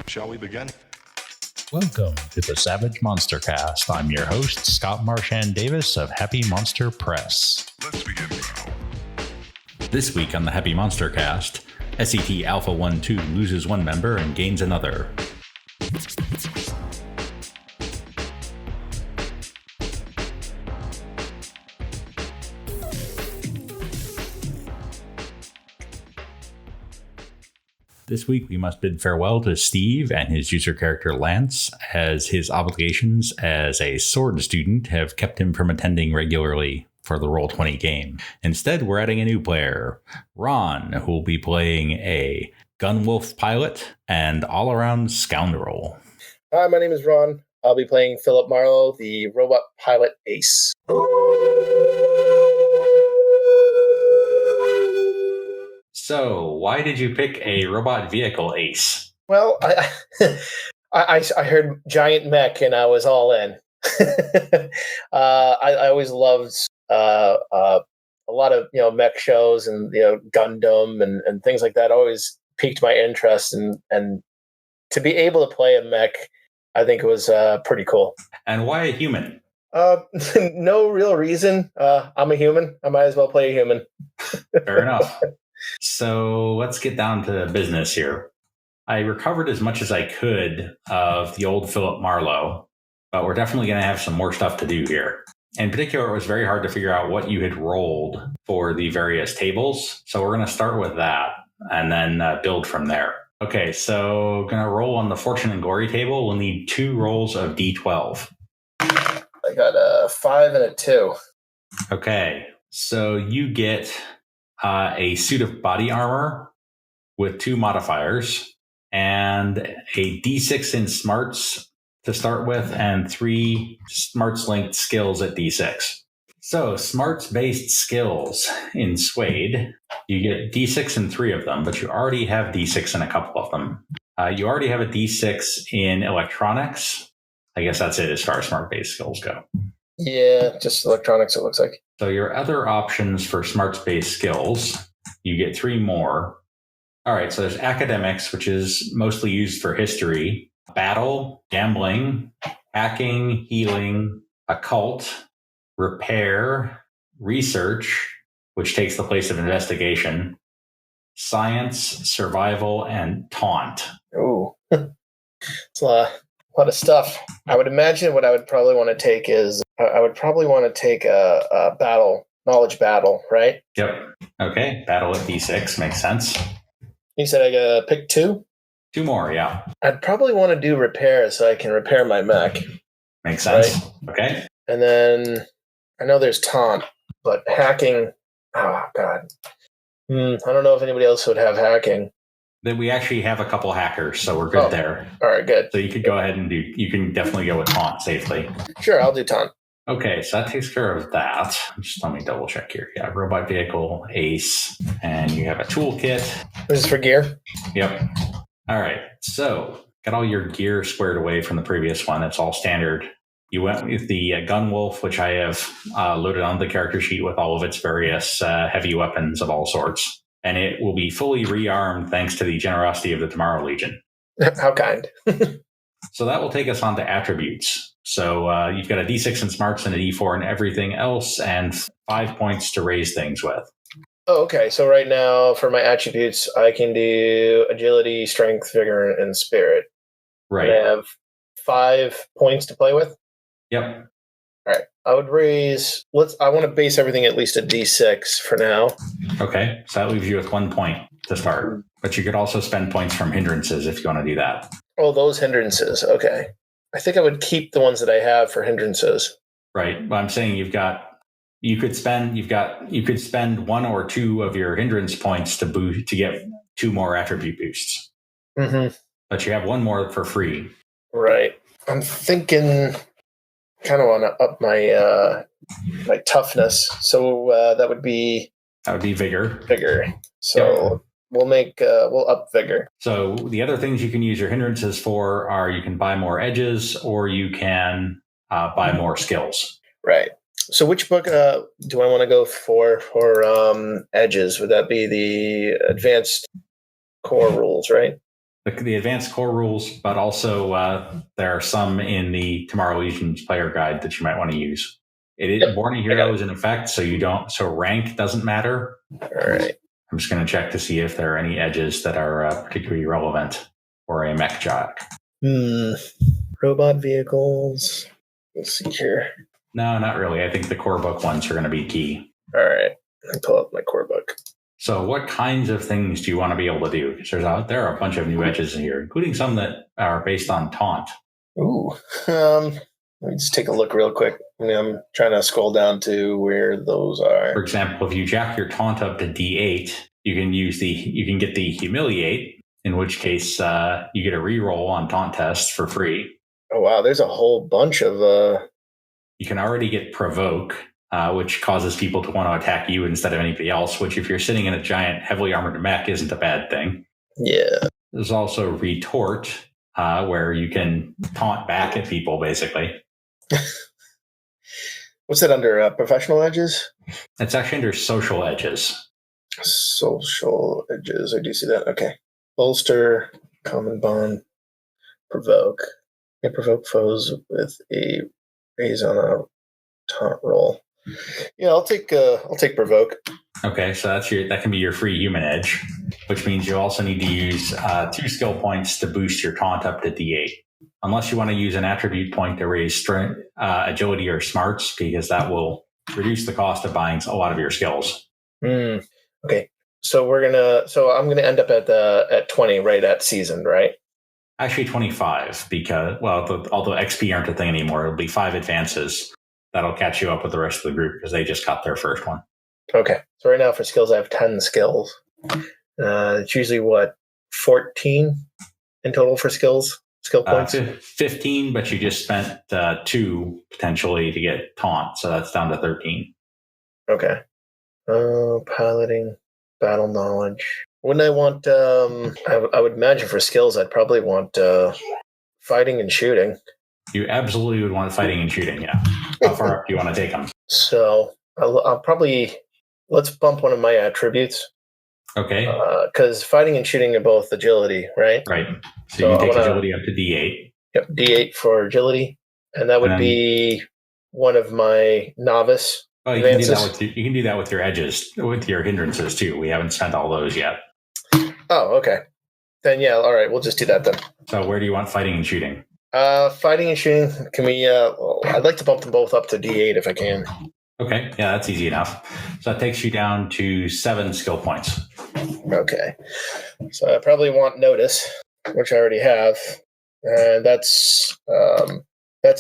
Shall we begin? Welcome to the Savage Monster Cast. I'm your host, Scott Marchand Davis of Happy Monster Press. Let's begin now. This week on the Happy Monster Cast, SET Alpha 1-2 loses one member and gains another. This week, we must bid farewell to Steve and his user character Lance, as his obligations as a sword student have kept him from attending regularly for the Roll20 game. Instead, we're adding a new player, Ron, who will be playing a Gunwolf pilot and all-around scoundrel. Hi, my name is Ron. I'll be playing Philip Marlo, the robot pilot ace. So, why did you pick a robot vehicle ace? Well, I heard giant mech and I was all in. I always loved a lot of mech shows and Gundam and things like that. Always piqued my interest, and to be able to play a mech, I think it was pretty cool. And why a human? No real reason. I'm a human. I might as well play a human. Fair enough. So let's get down to business here. I recovered as much as I could of the old Philip Marlo, but we're definitely going to have some more stuff to do here. In particular, it was very hard to figure out what you had rolled for the various tables. So we're going to start with that and then build from there. Okay, so going to roll on the Fortune and Glory table. We'll need 2 rolls of D12. I got a 5 and a 2. Okay, so you get a suit of body armor with 2 modifiers and a D6 in smarts to start with and 3 smarts linked skills at D6. So smarts based skills in Suede, you get D6 in 3 of them, but you already have D6 in a couple of them. You already have a D6 in electronics. I guess that's it as far as smart based skills go. Yeah, just electronics, it looks like. So your other options for smarts-based skills, you get 3 more. All right, so there's academics, which is mostly used for history, battle, gambling, hacking, healing, occult, repair, research, which takes the place of investigation, science, survival, and taunt. Ooh, it's a lot of stuff. I would imagine what I would probably want to take is a knowledge battle, right? Yep. Okay. Battle at D6 makes sense. You said I gotta pick 2? 2 more, yeah. I'd probably want to do repair so I can repair my mech. Makes sense. Right? Okay. And then I know there's taunt, but hacking, oh God. I don't know if anybody else would have hacking. Then we actually have a couple hackers, so we're good there. All right, good. So you could go ahead and you can definitely go with taunt safely. Sure, I'll do taunt. Okay, so that takes care of that. Just let me double check here. Yeah, robot vehicle, ace, and you have a toolkit. This is for gear? Yep. All right, so got all your gear squared away from the previous one. It's all standard. You went with the Gunwolf, which I have loaded on the character sheet with all of its various heavy weapons of all sorts. And it will be fully rearmed thanks to the generosity of the Tomorrow Legion. How kind. So that will take us on to attributes. So you've got a D6 in smarts and a D4 in everything else and 5 points to raise things with. Oh, okay. So right now for my attributes, I can do agility, strength, vigor, and spirit. Right. And I have 5 points to play with? Yep. All right. I would raise, I want to base everything at least a D6 for now. Okay. So that leaves you with 1 point to start. But you could also spend points from hindrances if you want to do that. Oh, those hindrances. Okay. I think I would keep the ones that I have for hindrances. Right. But I'm saying you could spend 1 or 2 of your hindrance points to get 2 more attribute boosts. Mm-hmm. But you have 1 more for free. Right. I'm thinking kind of want to up my toughness. So that would be vigor. Vigor. So yep. We'll up vigor. So the other things you can use your hindrances for are you can buy more edges or you can buy more skills. Right. So which book do I want to go for edges? Would that be the advanced core rules, right? The advanced core rules, but also there are some in the Tomorrow Legions player guide that you might want to use. Born a Hero is in effect, so rank doesn't matter. All right. I'm just going to check to see if there are any edges that are particularly relevant for a mech jock. Robot vehicles. Let's see here. No, not really. I think the core book ones are going to be key. All right. I pull up my core book. So what kinds of things do you want to be able to do? Because there are a bunch of new edges in here, including some that are based on taunt. Ooh. Let me just take a look real quick. I'm trying to scroll down to where those are. For example, if you jack your taunt up to D8, you can get the Humiliate, in which case you get a reroll on taunt tests for free. Oh, wow. There's a whole bunch of... You can already get Provoke, which causes people to want to attack you instead of anybody else, which if you're sitting in a giant, heavily armored mech isn't a bad thing. Yeah. There's also Retort, where you can taunt back at people, basically. What's that under? Professional edges? It's actually under social edges. Social edges. I do see that. Okay. Bolster, Common Bond, Provoke. You provoke foes with a raise on a taunt roll. Yeah, I'll take Provoke. Okay, so that can be your free human edge, which means you also need to use 2 skill points to boost your taunt up to D8. Unless you want to use an attribute point to raise strength, agility, or smarts, because that will reduce the cost of buying a lot of your skills. Okay, so I'm gonna end up at 20, right at seasoned, right? Actually, 25, because although XP aren't a thing anymore, it'll be 5 advances. That'll catch you up with the rest of the group because they just got their first one. Okay, so right now for skills, I have 10 skills. It's usually 14 in total for skill points? 15, but you just spent 2 potentially to get taunt, so that's down to 13. Okay. Piloting, battle knowledge. Wouldn't I want, I would imagine for skills, I'd probably want fighting and shooting. You absolutely would want fighting and shooting, yeah. How far up do you want to take them? So I'll probably, let's bump one of my attributes. Okay. Because fighting and shooting are both agility, right? Right. So you can take agility up to D8. Yep, D8 for agility. And that would be one of my novice advances. You can do that with your edges, with your hindrances too. We haven't spent all those yet. Oh, okay. Then yeah, all right, we'll just do that then. So where do you want fighting and shooting? Fighting and shooting, can we, I'd like to bump them both up to D8 if I can. Okay, yeah, that's easy enough. So that takes you down to 7 skill points. Okay. So I probably want notice, which I already have. And that's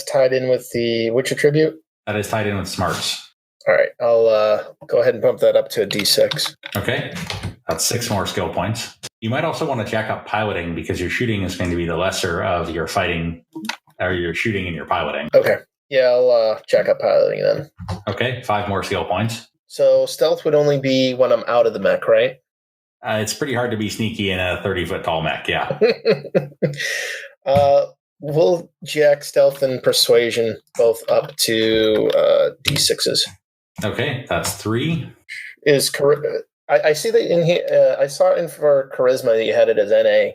tied in with which attribute? That is tied in with smarts. All right, I'll go ahead and bump that up to a D6. Okay, that's 6 more skill points. You might also want to jack up piloting because your shooting is going to be the lesser of your fighting, or your shooting and your piloting. Okay. Yeah, I'll jack up piloting then. Okay, 5 more skill points. So stealth would only be when I'm out of the mech, right? It's pretty hard to be sneaky in a 30-foot tall mech, yeah. We'll jack stealth and persuasion both up to D6s. Okay, that's 3. I see that in here. I saw it in for charisma that you had it as NA.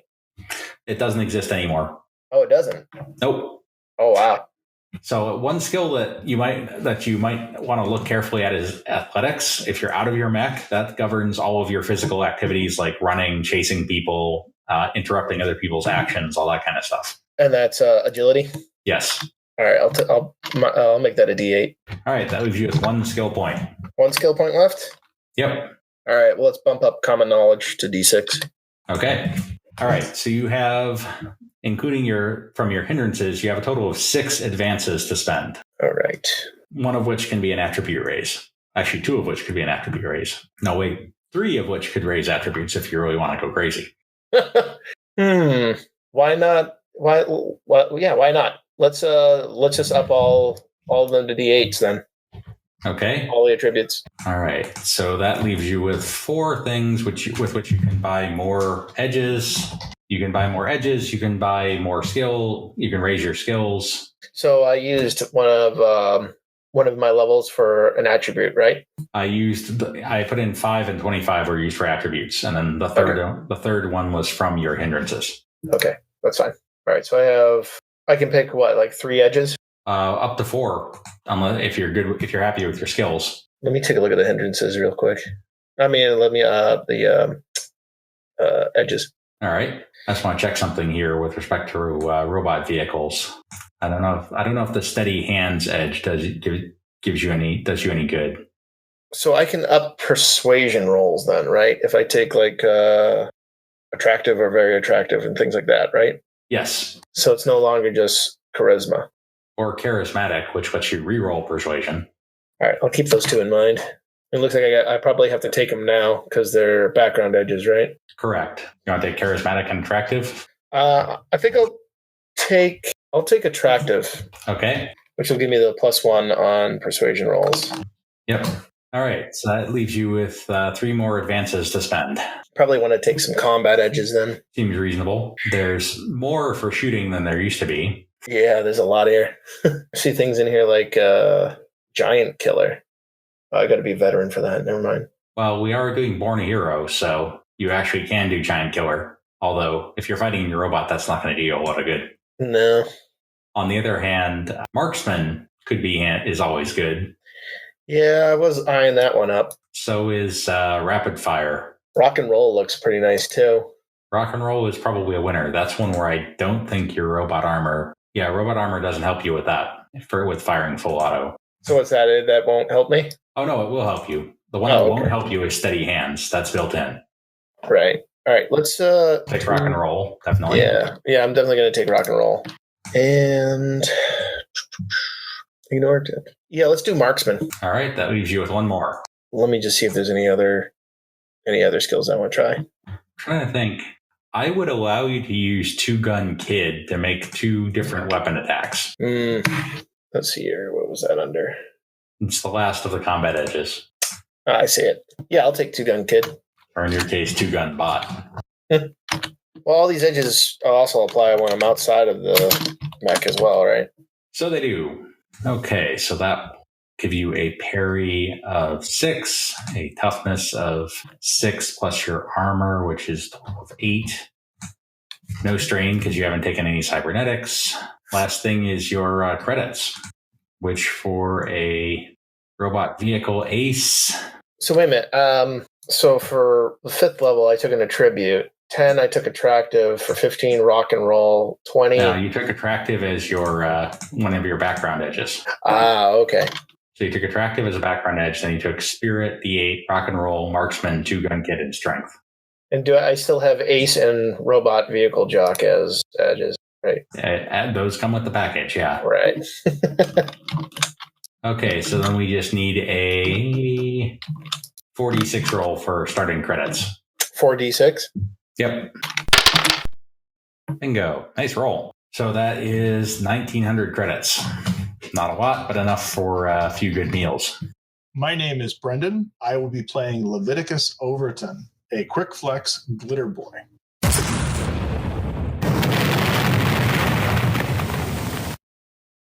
It doesn't exist anymore. Oh, it doesn't? Nope. Oh, wow. So one skill that you might want to look carefully at is athletics. If you're out of your mech, that governs all of your physical activities like running, chasing people, interrupting other people's actions, all that kind of stuff. And that's agility? Yes. All right, I'll make that a D8. All right, that leaves you with 1 skill point. 1 skill point left? Yep. All right, well, let's bump up common knowledge to D6. Okay. All right, so you have, including from your hindrances, you have a total of 6 advances to spend. All right. One of which can be an attribute raise. Actually, 2 of which could be an attribute raise. No, wait, 3 of which could raise attributes if you really want to go crazy. Why not? Why not? Let's just up all of them to D8s then. Okay. All the attributes. All right. So that leaves you with 4 things with which you can buy more edges. You can buy more edges. You can buy more skill. You can raise your skills. So I used one of one of my levels for an attribute, right? I put in 5 and 25 were used for attributes, and then the third one was from your hindrances. Okay, that's fine. All right, so I can pick what, like 3 edges? Up to 4, unless if you're happy with your skills. Let me take a look at the hindrances real quick. Let me the edges. All right. I just want to check something here with respect to robot vehicles. I don't know if the steady hands edge gives you any good. So I can up persuasion rolls then, right? If I take like attractive or very attractive and things like that, right? Yes. So it's no longer just charisma or charismatic, which lets you reroll persuasion. All right, I'll keep those 2 in mind. It looks like I probably have to take them now because they're background edges, right? Correct. You want to take charismatic and attractive? I think I'll take attractive. Okay. Which will give me the +1 on persuasion rolls. Yep. All right. So that leaves you with 3 more advances to spend. Probably want to take some combat edges then. Seems reasonable. There's more for shooting than there used to be. Yeah, there's a lot here. I see things in here like giant killer. Oh, I got to be a veteran for that. Never mind. Well, we are doing Born a Hero, so you actually can do giant killer. Although, if you're fighting your robot, that's not going to do you a lot of good. No. On the other hand, marksman is always good. Yeah, I was eyeing that one up. So is rapid fire. Rock and roll looks pretty nice too. Rock and roll is probably a winner. That's one where I don't think your robot armor. Yeah, robot armor doesn't help you with that with firing full auto. So what's that? That won't help me? Oh no, it will help you. The one that won't help you is steady hands. That's built in. Right. All right. Let's take rock and roll. Definitely. Yeah. I'm definitely going to take rock and roll. And ignored it. Yeah, let's do marksman. All right, that leaves you with 1 more. Let me just see if there's any other skills I want to try. I'm trying to think. I would allow you to use 2-gun kid to make 2 different weapon attacks. Let's see here. What was that under? It's the last of the combat edges. I see it. Yeah, I'll take 2-gun kid. Or in your case, 2-gun bot. Well, all these edges also apply when I'm outside of the mech as well, right? So they do. Okay, so that give you a parry of 6, a toughness of 6 plus your armor, which is 8. No strain because you haven't taken any cybernetics. Last thing is your credits, which for a robot vehicle ace. So wait a minute. So for the 5th level, I took an attribute. 10, I took attractive. For 15, rock and roll. 20. No, you took attractive as your one of your background edges. Okay. So you took attractive as a background edge, then you took spirit, D8, rock and roll, marksman, 2-gun kit, and strength. And do I still have ace and robot vehicle jock as edges? Right. Those come with the package, yeah. Right. Okay, so then we just need a 4d6 roll for starting credits. 4d6? Yep. Bingo. Nice roll. So that is 1,900 credits. Not a lot, but enough for a few good meals. My name is Brendan. I will be playing Leviticus Overton, a quick flex glitter boy.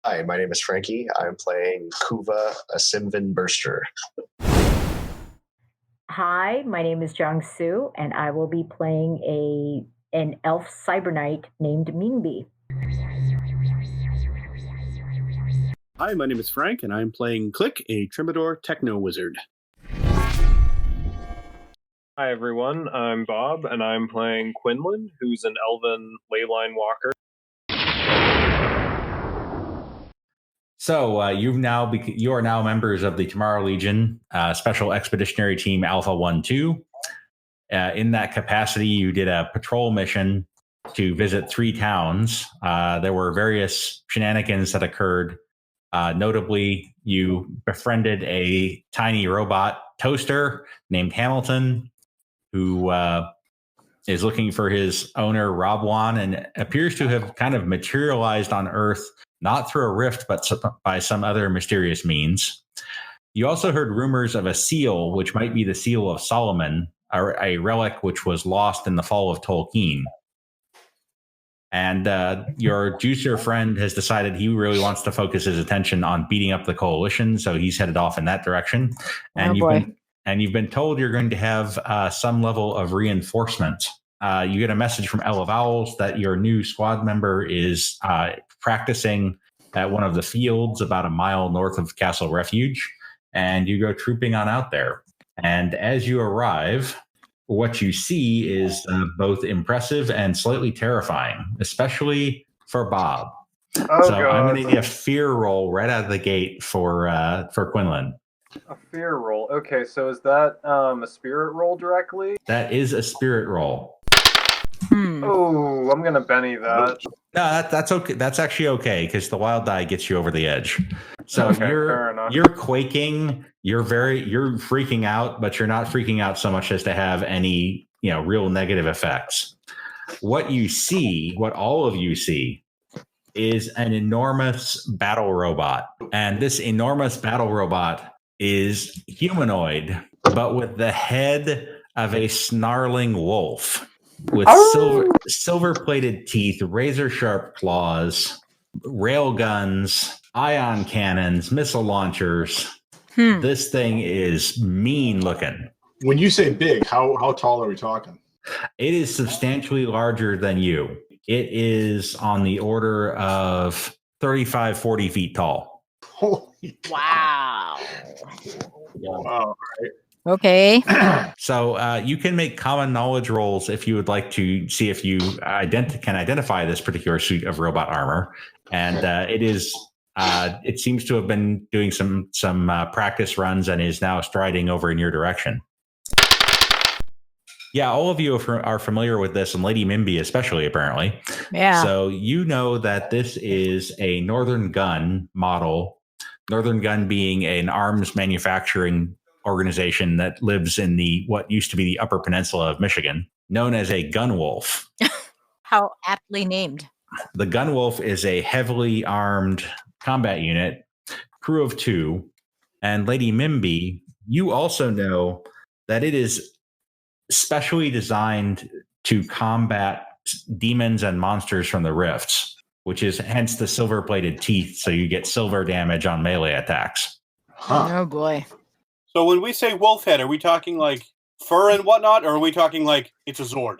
Hi, my name is Frankie. I'm playing Kuva, a Simvin Burster. Hi, my name is Jong Soo, and I will be playing an elf cyber knight named Mingbi. Hi, my name is Frank, and I'm playing Click, a Tremidor Techno Wizard. Hi, everyone. I'm Bob, and I'm playing Quinlan, who's an elven leyline walker. So you are now members of the Tomorrow Legion Special Expeditionary Team Alpha 1-2. In that capacity, you did a patrol mission to visit 3 towns. There were various shenanigans that occurred. Notably, you befriended a tiny robot toaster named Hamilton, who is looking for his owner, Robwan, and appears to have kind of materialized on Earth, not through a rift, but by some other mysterious means. You also heard rumors of a seal, which might be the Seal of Solomon, a relic which was lost in the fall of Tolkien. And your juicer friend has decided he really wants to focus his attention on beating up the coalition, so he's headed off in that direction. And you've been told you're going to have some level of reinforcement. You get a message from L of Owls that your new squad member is practicing at one of the fields about a mile north of Castle Refuge, and you go trooping on out there. And as you arrive, what you see is both impressive and slightly terrifying, especially for Bob. Oh, so God. I'm going to need a fear roll right out of the gate for Quinlan. A fear roll. Okay, so is that a spirit roll directly? That is a spirit roll. Oh, I'm gonna Benny that. No, that's okay. That's actually okay because the wild die gets you over the edge. So Okay, fair enough. you're quaking. You're freaking out, but you're not freaking out so much as to have any real negative effects. What all of you see, is an enormous battle robot, and this enormous battle robot is humanoid, but with the head of a snarling wolf. With silver-plated teeth, razor-sharp claws, rail guns, ion cannons, missile launchers. This thing is mean looking. When you say big, how tall are we talking? It is substantially larger than you. It is on the order of 35, 40 feet tall. Holy Wow. wow. Okay. So you can make common knowledge rolls if you would like to see if you can identify this particular suit of robot armor. And it seems to have been doing some practice runs and is now striding over in your direction. Yeah, all of you are familiar with this, and Lady Mimby especially, apparently. Yeah. So you know that this is a Northern Gun model, Northern Gun being an arms manufacturing organization that lives in what used to be the Upper Peninsula of Michigan, known as a gun wolf. How aptly named. The gun wolf is a heavily armed combat unit, crew of 2, and Lady Mimby, you also know that it is specially designed to combat demons and monsters from the rifts, which is hence the silver-plated teeth, so you get silver damage on melee attacks. Oh boy. So when we say wolf head, are we talking like fur and whatnot, or are we talking like it's a Zord?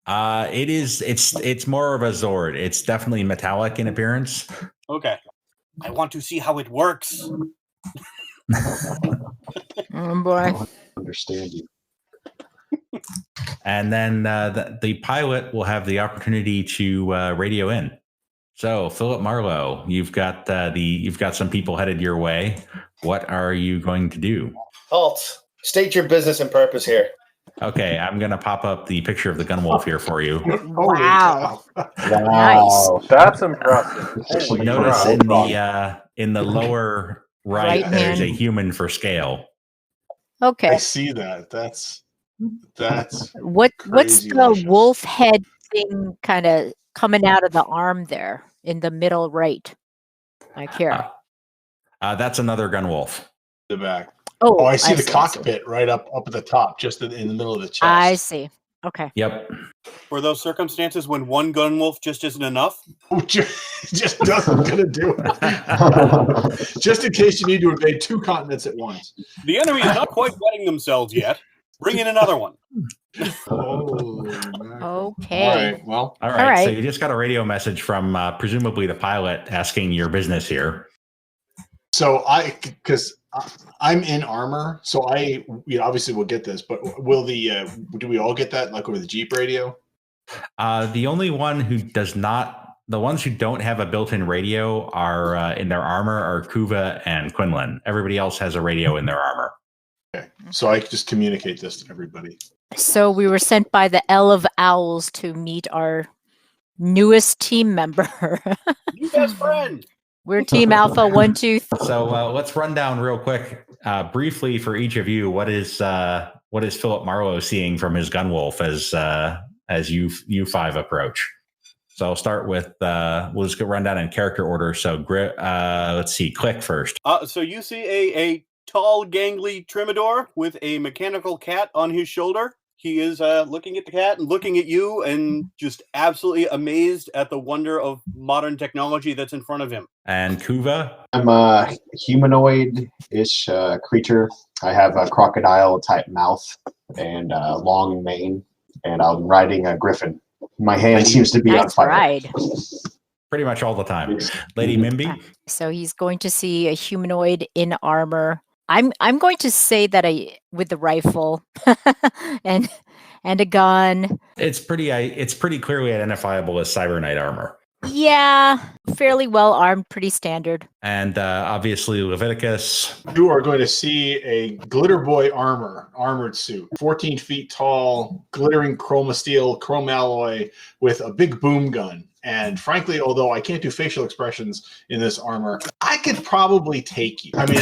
It's more of a Zord. It's definitely metallic in appearance. Okay. I want to see how it works. Oh boy. Understand you. And then the pilot will have the opportunity to radio in. So, Philip Marlo, you've got some people headed your way. What are you going to do? Halt. State your business and purpose here. Okay, I'm going to pop up the picture of the gun wolf here for you. Wow. Nice. That's impressive. Holy Notice crap. in the lower right there's a human for scale. Okay. I see that. That's What's crazy the delicious. wolf head thing kind of coming out of the arm there in the middle right? Like here. That's another gun wolf. the back. Oh, Oh, I see the cockpit right up at the top, just in the middle of the chest. I see. Okay. Yep. For those circumstances when one gun wolf just isn't enough? Just doesn't gonna do it. Just in case you need to invade 2 continents at once. The enemy is not quite wetting themselves yet. Bring in another one. Oh, Okay. all right. Well, All All right. So right. you just got a radio message from presumably the pilot asking your business here. so because I'm in armor, so obviously we'll get this, but will do we all get that like over the Jeep radio? The only one who does not, the ones who don't have a built-in radio are in their armor are Kuva and Quinlan. Everybody else has a radio in their armor. Okay, so I just communicate this to everybody. So we were sent by the L of Owls to meet our newest team member. New best friend. We're Team Alpha 1, 2, 3. So let's run down real quick, briefly for each of you. What is Philip Marlo seeing from his gun wolf as you 5 approach? So I'll start with we'll just go run down in character order. So let's see, Click first. So you see a tall, gangly Trimador with a mechanical cat on his shoulder. he is looking at the cat and looking at you and just absolutely amazed at the wonder of modern technology that's in front of him. And Kuva? I'm a humanoid-ish creature. I have a crocodile-type mouth and long mane, and I'm riding a griffin. My hand seems to be on Nice fire. ride. Pretty much all the time. Lady Mimby? So he's going to see a humanoid in armor. I'm going to say that with the rifle and a gun. It's pretty clearly identifiable as Cyber Knight armor. Yeah, fairly well armed, pretty standard. And obviously Leviticus. You are going to see a glitter boy armored suit, 14 feet tall, glittering chroma steel, chrome alloy with a big boom gun. And frankly, although I can't do facial expressions in this armor, I could probably take you. I mean,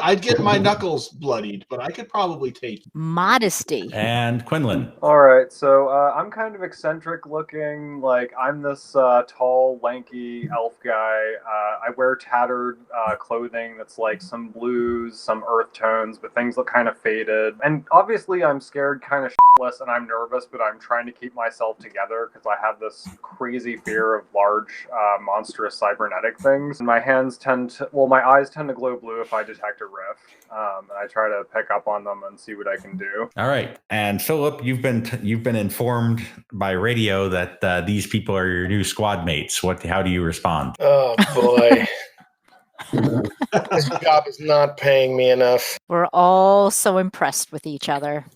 I'd get my knuckles bloodied, but I could probably take you. Modesty. And Quinlan. All right, so I'm kind of eccentric looking. Like, I'm this tall, lanky elf guy. I wear tattered clothing that's like some blues, some earth tones, but things look kind of faded. And obviously I'm scared kind of shitless and I'm nervous, but I'm trying to keep myself together because I have this crazy fear of large, monstrous cybernetic things. And my eyes tend to glow blue if I detect a rift. And I try to pick up on them and see what I can do. All right. And Philip, you've been informed by radio that these people are your new squad mates. How do you respond? Oh boy. This job is not paying me enough. We're all so impressed with each other.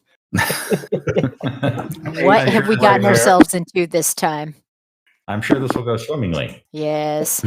What have we gotten ourselves into this time? I'm sure this will go swimmingly. Yes.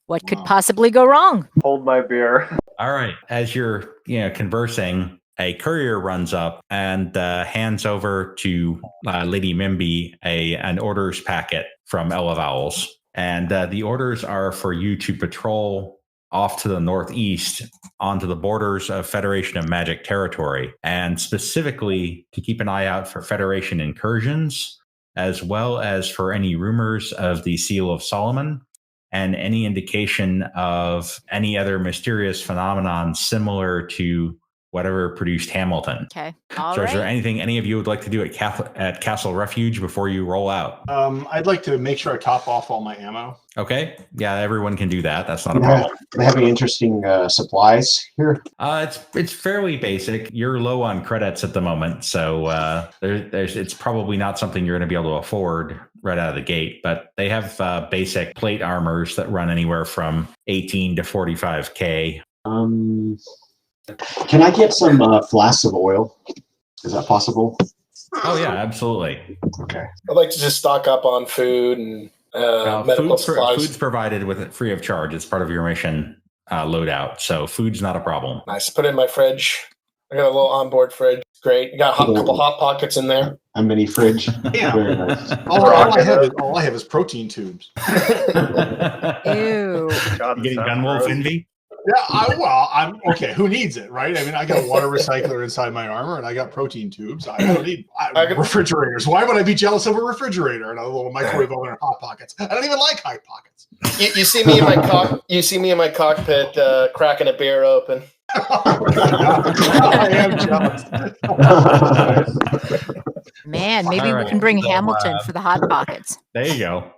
What could possibly go wrong? Hold my beer. All right. As you're conversing, a courier runs up and hands over to Lady Mimby an orders packet from Ella Vowels. And the orders are for you to patrol off to the northeast onto the borders of Federation of Magic territory, and specifically to keep an eye out for Federation incursions, as well as for any rumors of the Seal of Solomon and any indication of any other mysterious phenomenon similar to whatever produced Hamilton. Okay. Is there anything any of you would like to do at Castle Refuge before you roll out? I'd like to make sure I top off all my ammo. Okay. Yeah, everyone can do that. That's not a problem. Do they have any interesting supplies here? It's fairly basic. You're low on credits at the moment, so it's probably not something you're going to be able to afford right out of the gate. But they have basic plate armors that run anywhere from 18 to 45K. Can I get some flasks of oil? Is that possible? Oh yeah, absolutely. Okay. I'd like to just stock up on food and medical supplies. Food's provided with it free of charge. It's part of your mission loadout, so food's not a problem. Nice. Put it in my fridge. I got a little onboard fridge. Great. You got a couple hot pockets in there. A mini fridge. Yeah. Very nice. All I have is protein tubes. Ew. God, You getting that Gunwolf sounds envy? Yeah, I'm okay. Who needs it, right? I mean, I got a water recycler inside my armor, and I got protein tubes. I don't need refrigerators. Why would I be jealous of a refrigerator and a little microwave oven and hot pockets? I don't even like hot pockets. You see me in my cockpit cracking a beer open. I am jealous. Man, maybe we can bring Hamilton for the hot pockets. There you go.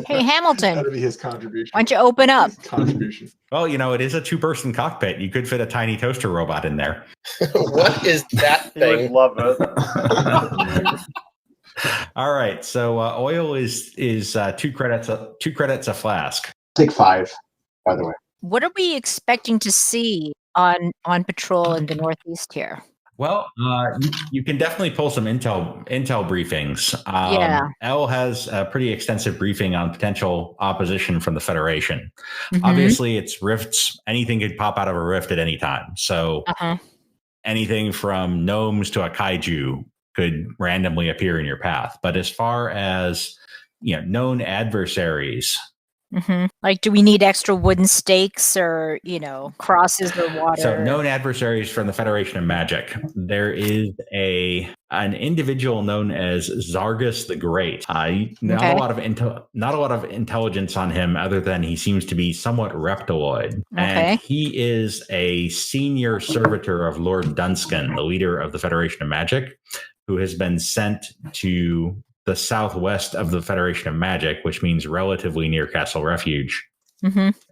Hey, Hamilton. That'd be his contribution. Why don't you open up? Contribution. Well, it is a 2-person cockpit. You could fit a tiny toaster robot in there. What is that You would thing? love it. All right. So oil is 2 credits. 2 credits a flask. Take 5, by the way. What are we expecting to see on patrol in the Northeast here? Well, you can definitely pull some intel briefings. Yeah. Elle has a pretty extensive briefing on potential opposition from the Federation. Mhm. Obviously, it's rifts. Anything could pop out of a rift at any time. So anything from gnomes to a kaiju could randomly appear in your path. But as far as known adversaries, Like, do we need extra wooden stakes or, crosses or water? So, known adversaries from the Federation of Magic. There is an individual known as Zargus the Great. Not a lot of intelligence on him, other than he seems to be somewhat reptiloid. And he is a senior servitor of Lord Dunscan, the leader of the Federation of Magic, who has been sent to the southwest of the Federation of Magic, which means relatively near Castle Refuge,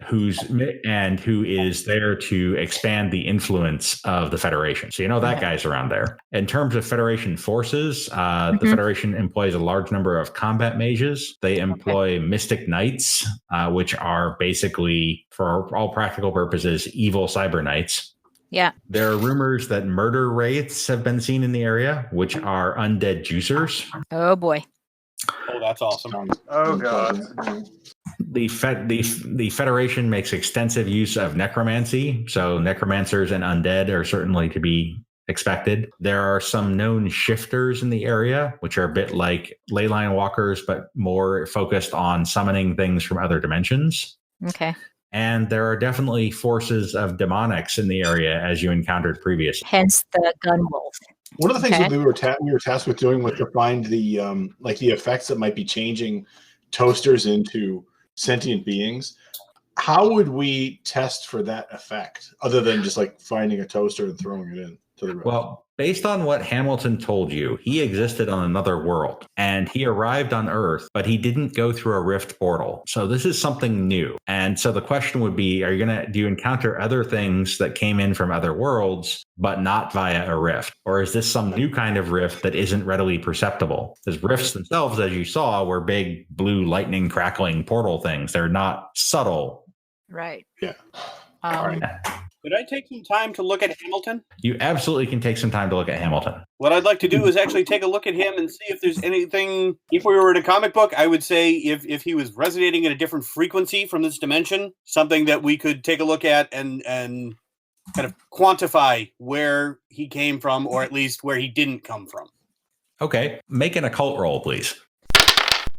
who is there to expand the influence of the Federation. So that guy's around there. In terms of Federation forces, the Federation employs a large number of combat mages. They employ mystic knights, which are basically, for all practical purposes, evil cyber knights. Yeah. There are rumors that murder wraiths have been seen in the area, which are undead juicers. Oh boy. Oh, that's awesome. Oh god. The Federation makes extensive use of necromancy, so necromancers and undead are certainly to be expected. There are some known shifters in the area, which are a bit like leyline walkers, but more focused on summoning things from other dimensions. Okay. And there are definitely forces of demonics in the area, as you encountered previously. Hence the gun wolf. One of the things that we were tasked with doing was to find the effects that might be changing toasters into sentient beings. How would we test for that effect, other than just like finding a toaster and throwing it in to the rift? Well, based on what Hamilton told you, he existed on another world and he arrived on Earth, but he didn't go through a rift portal. So this is something new. And so the question would be, do you encounter other things that came in from other worlds, but not via a rift? Or is this some new kind of rift that isn't readily perceptible? Because rifts themselves, as you saw, were big blue lightning crackling portal things. They're not subtle. Right. Yeah. All right. Could I take some time to look at Hamilton? You absolutely can take some time to look at Hamilton. What I'd like to do is actually take a look at him and see if there's anything. If we were in a comic book, I would say if he was resonating at a different frequency from this dimension, something that we could take a look at and kind of quantify where he came from, or at least where he didn't come from. Okay. Make an occult roll, please.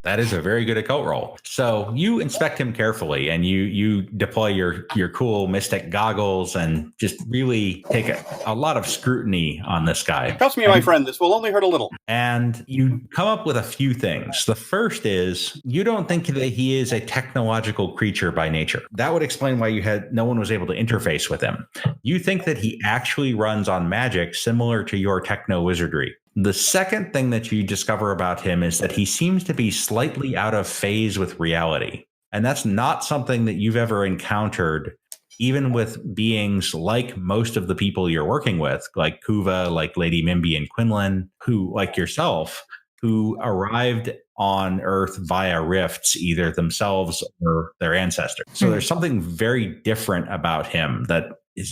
That is a very good occult roll. So you inspect him carefully and you deploy your cool mystic goggles and just really take a lot of scrutiny on this guy. Trust me, my friend, this will only hurt a little. And you come up with a few things. The first is you don't think that he is a technological creature by nature. That would explain why no one was able to interface with him. You think that he actually runs on magic similar to your techno wizardry. The second thing that you discover about him is that he seems to be slightly out of phase with reality. And that's not something that you've ever encountered, even with beings like most of the people you're working with, like Kuva, like Lady Mimby and Quinlan, who, like yourself, who arrived on Earth via rifts, either themselves or their ancestors. So there's something very different about him that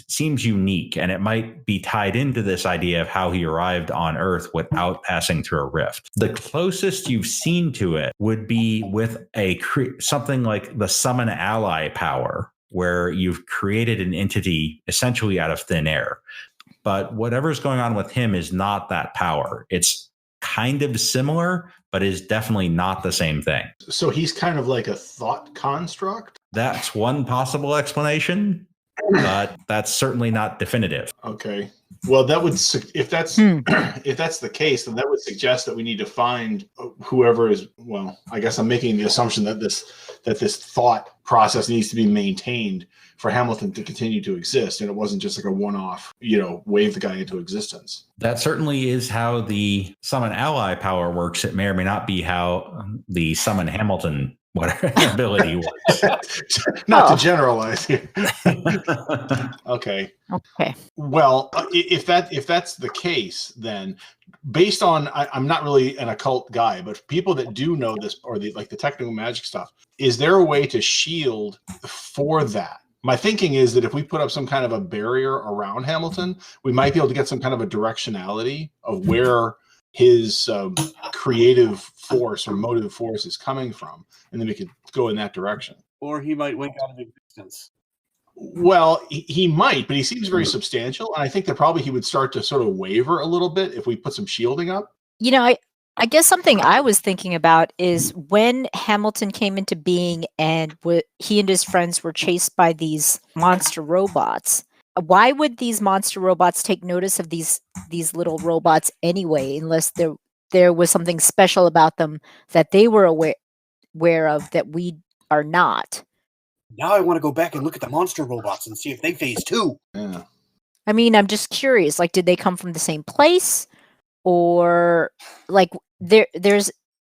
seems unique, and it might be tied into this idea of how he arrived on Earth without passing through a rift. The closest you've seen to it would be with something like the summon ally power, where you've created an entity essentially out of thin air. But whatever's going on with him is not that power. It's kind of similar, but is definitely not the same thing. So he's kind of like a thought construct? That's one possible explanation, but that's certainly not definitive. Okay. Well, that would, if that's the case, then that would suggest that we need to find whoever is. Well, I guess I'm making the assumption that this thought process needs to be maintained for Hamilton to continue to exist, and it wasn't just like a one-off, wave the guy into existence. That certainly is how the summon ally power works. It may or may not be how the summon Hamilton ability works. Not to generalize here. Okay. Well, if that's the case, then based on I'm not really an occult guy, but people that do know this, or the technical magic stuff, is there a way to shield for that? My thinking is that if we put up some kind of a barrier around Hamilton, we might be able to get some kind of a directionality of where his creative force or motive force is coming from, and then we could go in that direction. Or he might wink out of existence. Well, he might, but he seems very substantial, and I think that probably he would start to sort of waver a little bit if we put some shielding up. I guess something I was thinking about is when Hamilton came into being and he and his friends were chased by these monster robots. Why would these monster robots take notice of these little robots anyway, unless there was something special about them that they were aware of that we are not? Now I want to go back and look at the monster robots and see if they phase too. Yeah. I mean, I'm just curious. Like, did they come from the same place, or like there's?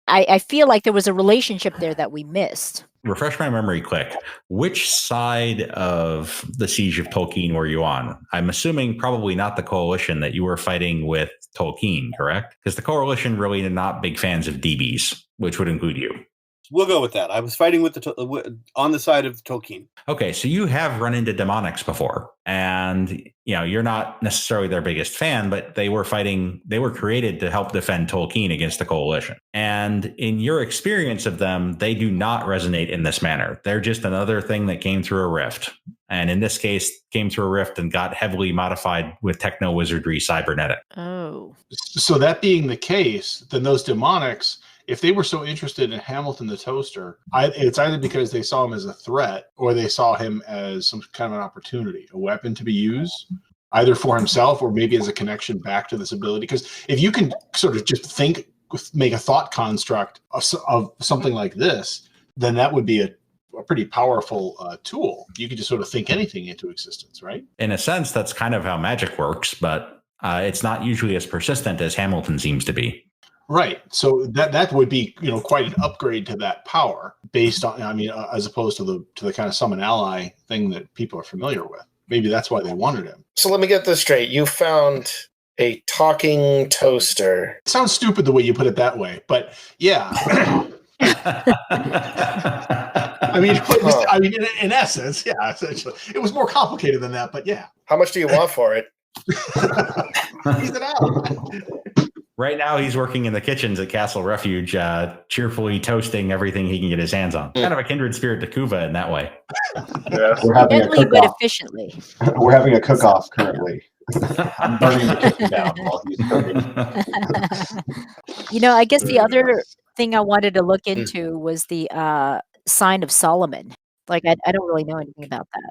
I feel like there was a relationship there that we missed. Refresh my memory quick. Which side of the Siege of Tolkien were you on? I'm assuming probably not the Coalition, that you were fighting with Tolkien, correct? Because the Coalition really are not big fans of DBs, which would include you. We'll go with that. I was fighting with on the side of Tolkien. Okay, so you have run into demonics before, and you're not necessarily their biggest fan, but they were created to help defend Tolkien against the Coalition. And in your experience of them, they do not resonate in this manner. They're just another thing that came through a rift. And in this case, came through a rift and got heavily modified with techno-wizardry cybernetic. Oh. So that being the case, then those demonics, if they were so interested in Hamilton the Toaster, it's either because they saw him as a threat or they saw him as some kind of an opportunity, a weapon to be used, either for himself or maybe as a connection back to this ability. Because if you can sort of just make a thought construct of something like this, then that would be a pretty powerful tool. You could just sort of think anything into existence, right? In a sense, that's kind of how magic works, but it's not usually as persistent as Hamilton seems to be. Right. So that would be, quite an upgrade to that power based on, as opposed to the kind of summon ally thing that people are familiar with. Maybe that's why they wanted him. So let me get this straight. You found a talking toaster. It sounds stupid the way you put it that way, but yeah. In essence, yeah, essentially. It was more complicated than that, but yeah. How much do you want for it? Tease it out. Right now, he's working in the kitchens at Castle Refuge, cheerfully toasting everything he can get his hands on. Kind of a kindred spirit to Kuva in that way. Yeah, we're having a Gently but cook-off. efficiently. We're having a cook-off currently. I'm burning the kitchen down while he's cooking. I guess the other thing I wanted to look into was the Sign of Solomon. Like, I don't really know anything about that.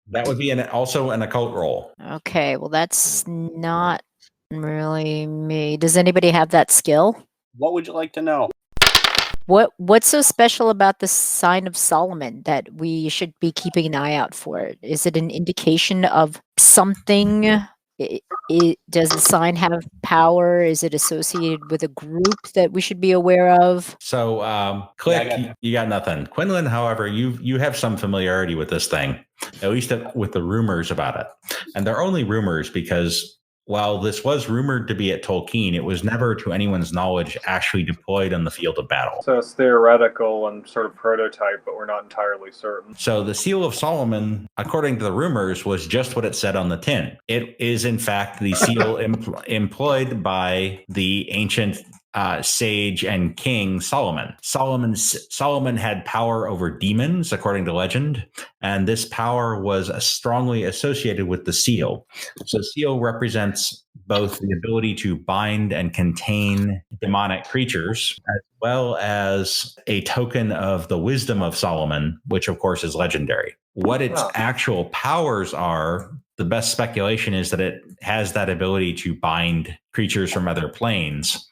That would be also an occult roll. Okay, well, that's not really me. Does anybody have that skill? What would you like to know? What's so special about the Sign of Solomon that we should be keeping an eye out for it? Is it an indication of something? Does the sign have power? Is it associated with a group that we should be aware of? So, Click, you got nothing. Quinlan, however, you have some familiarity with this thing, at least with the rumors about it. And they're only rumors because while this was rumored to be at Tolkien, it was never, to anyone's knowledge, actually deployed on the field of battle. So it's theoretical and sort of prototype, but we're not entirely certain. So the Seal of Solomon, according to the rumors, was just what it said on the tin. It is, in fact, the seal employed by the ancient sage and king Solomon. Solomon had power over demons, according to legend, and this power was strongly associated with the seal. So seal represents both the ability to bind and contain demonic creatures, as well as a token of the wisdom of Solomon, which of course is legendary. What its actual powers are, the best speculation is that it has that ability to bind creatures from other planes.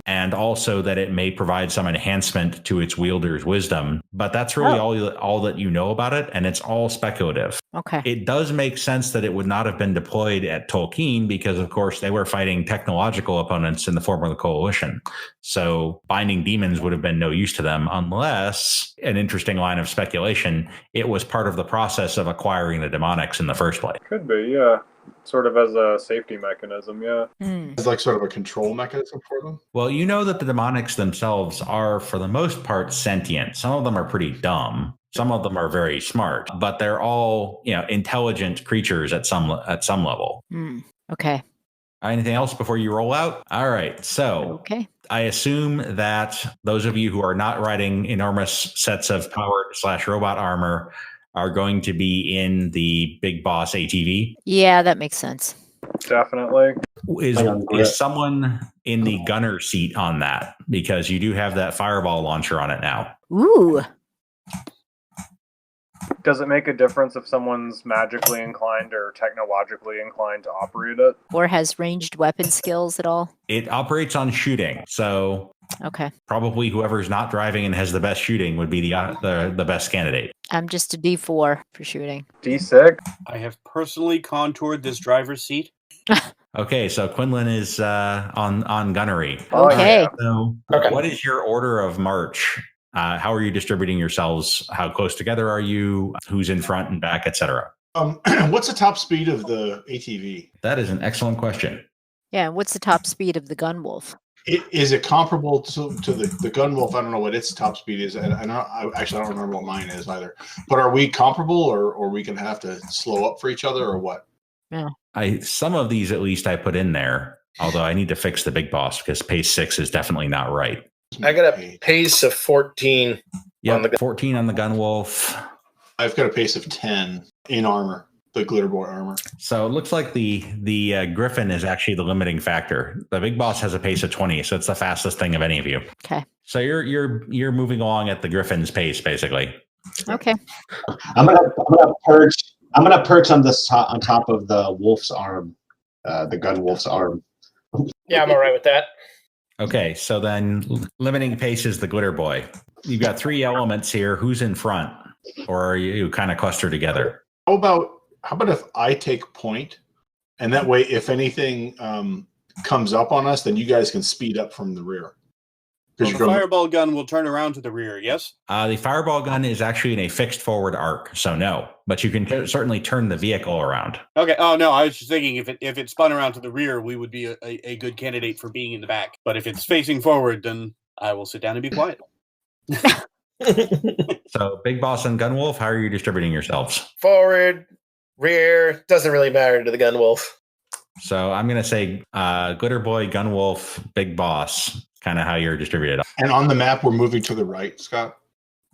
And also that it may provide some enhancement to its wielder's wisdom. But that's really all that you know about it, and it's all speculative. Okay. It does make sense that it would not have been deployed at Tolkien because, of course, they were fighting technological opponents in the form of the Coalition. So binding demons would have been no use to them unless, an interesting line of speculation, it was part of the process of acquiring the demonics in the first place. Could be, yeah. Sort of as a safety mechanism, yeah. It's like sort of a control mechanism for them. Well, you know that the demonics themselves are, for the most part, sentient. Some of them are pretty dumb. Some of them are very smart, but they're all, intelligent creatures at some level. Okay. Anything else before you roll out? All right. So I assume that those of you who are not riding enormous sets of powered/robot armor are going to be in the big boss ATV. Yeah, that makes sense. definitely. Is someone in the gunner seat on that? Because you do have that fireball launcher on it now. Ooh. Does it make a difference if someone's magically inclined or technologically inclined to operate it? Or has ranged weapon skills at all? It operates on shooting, so Okay. probably whoever's not driving and has the best shooting would be the best candidate. I'm just a D4 for shooting. D6? I have personally contoured this driver's seat. Okay, so Quinlan is on gunnery. Okay. yeah. So, Okay. what is your order of march? How are you distributing yourselves? How close together are you? Who's in front and back, etc.? What's the top speed of the ATV? That is an excellent question. Yeah, and what's the top speed of the Gunwolf? Is it comparable to the Gunwolf? I don't know what its top speed is. I don't remember what mine is either. But are we comparable, or we can have to slow up for each other, or what? Some of these at least I put in there, although I need to fix the big boss because pace 6 is definitely not right. I got a pace of 14. Yeah, On the 14 on the Gunwolf. I've got a pace of 10 in armor, the glitter boy armor. So it looks like the Griffin is actually the limiting factor. The big boss has a pace of 20, so it's the fastest thing of any of you. Okay. So you're moving along at the Griffin's pace, basically. Okay. I'm gonna perch. I'm gonna perch on on top of the wolf's arm, the gun wolf's arm. Yeah, I'm all right with that. Okay, so then limiting pace is the glitter boy. You've got 3 elements here. Who's in front? Or are you kind of clustered together? How about if I take point, and that way, if anything comes up on us, then you guys can speed up from the rear. Well, the fireball gun will turn around to the rear, yes? The fireball gun is actually in a fixed forward arc, so no. But you can certainly turn the vehicle around. Okay. Oh, no, I was just thinking if it spun around to the rear, we would be a good candidate for being in the back. But if it's facing forward, then I will sit down and be quiet. So, Big Boss and Gunwolf, how are you distributing yourselves? Forward, rear, doesn't really matter to the Gunwolf. So, I'm going to say Glitter Boy, Gunwolf, Big Boss, kind of how you're distributed. And on the map, we're moving to the right, Scott.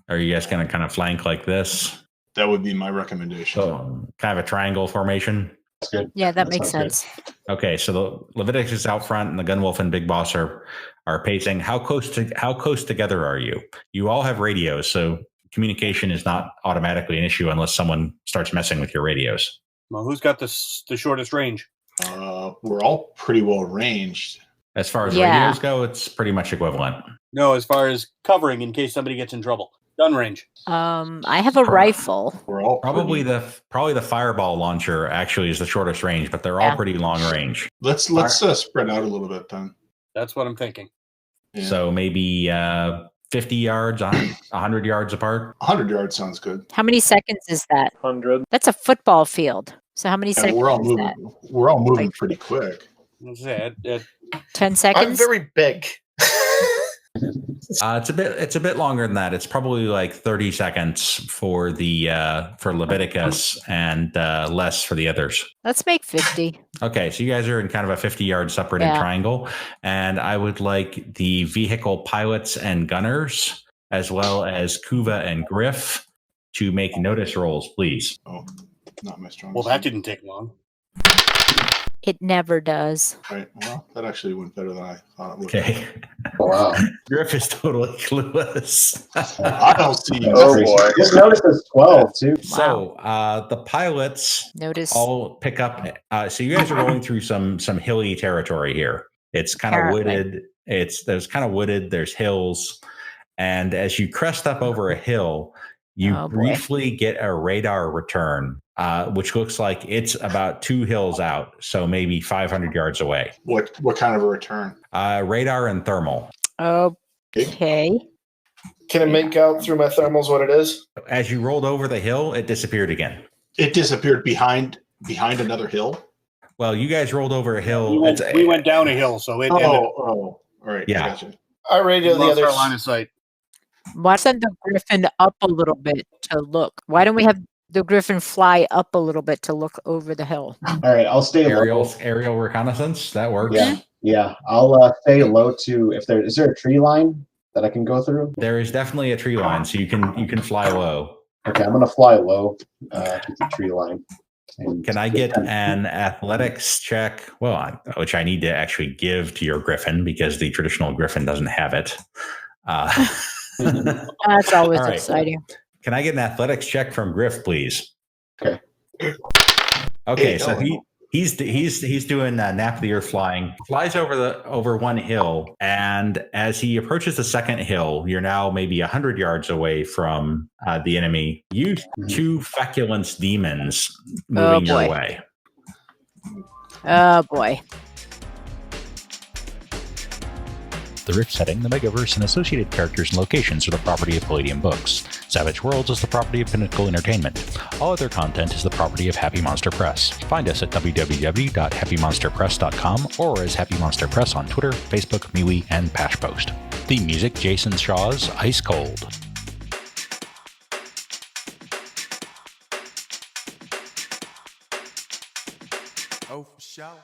Are you guys going to kind of flank like this? That would be my recommendation. So, kind of a triangle formation? That's good. Yeah, that makes sense. Okay, so the Leviticus is out front, and the Gunwolf and Big Boss are pacing. How close together are you? You all have radios, so communication is not automatically an issue unless someone starts messing with your radios. Well, who's got the shortest range? We're all pretty well ranged. As far as radios go, it's pretty much equivalent. No, as far as covering in case somebody gets in trouble. Gun range. I have a rifle. We're all Probably the fireball launcher actually is the shortest range, but they're all pretty long range. Let's spread out a little bit then. That's what I'm thinking. Yeah. So maybe 50 yards, 100 yards apart. 100 yards sounds good. How many seconds is that? 100. That's a football field. So how many Yeah, seconds we're all is moving. that? We're all moving pretty quick. That's it. 10 seconds? I'm very big. It's a bit longer than that. It's probably like 30 seconds for for Leviticus and less for the others. Let's make 50. Okay, so you guys are in kind of a 50-yard separated triangle, and I would like the vehicle pilots and gunners, as well as Kuva and Griff, to make notice rolls, please. Oh, not my strong. Well, that didn't take long. It never does. Right. Well, that actually went better than I thought it would. Okay. Wow. Griff is totally clueless. I don't see. Oh, boy. This notice is 12 too. So the pilots Notice. all pick up. So you guys are going through some hilly territory here. It's kind of wooded. There's kind of wooded. There's hills, and as you crest up over a hill, you briefly get a radar return, which looks like it's about 2 hills out, so maybe 500 yards away. What kind of a return? Radar and thermal. Okay. Can I make out through my thermals what it is? As you rolled over the hill, it disappeared again. It disappeared behind another hill. Well, you guys rolled over a hill. We went down a hill, so it. All right. Yeah. Gotcha. I radio the lost other our line of sight. Why send the Griffin up a little bit to look? Why don't we have the Griffin fly up a little bit to look over the hill? All right, I'll stay low. Aerial reconnaissance. That works. Yeah. I'll stay low to is there a tree line that I can go through? There is definitely a tree line, so you can fly low. Okay, I'm gonna fly low to the tree line. And Can I get an athletics check? Well, which I need to actually give to your Griffin because the traditional Griffin doesn't have it. That's always All right. exciting. Can I get an athletics check from Griff, please? Okay. Okay, so he's doing nap of the earth flying. Flies over one hill, and as he approaches the second hill, you're now maybe 100 yards away from the enemy. You two feculence demons moving your way. Oh boy. The Rift setting, the Megaverse, and associated characters and locations are the property of Palladium Books. Savage Worlds is the property of Pinnacle Entertainment. All other content is the property of Happy Monster Press. Find us at www.happymonsterpress.com or as Happy Monster Press on Twitter, Facebook, MeWe, and Pashpost. Theme music, Jason Shaw's Ice Cold. Oh, for sure.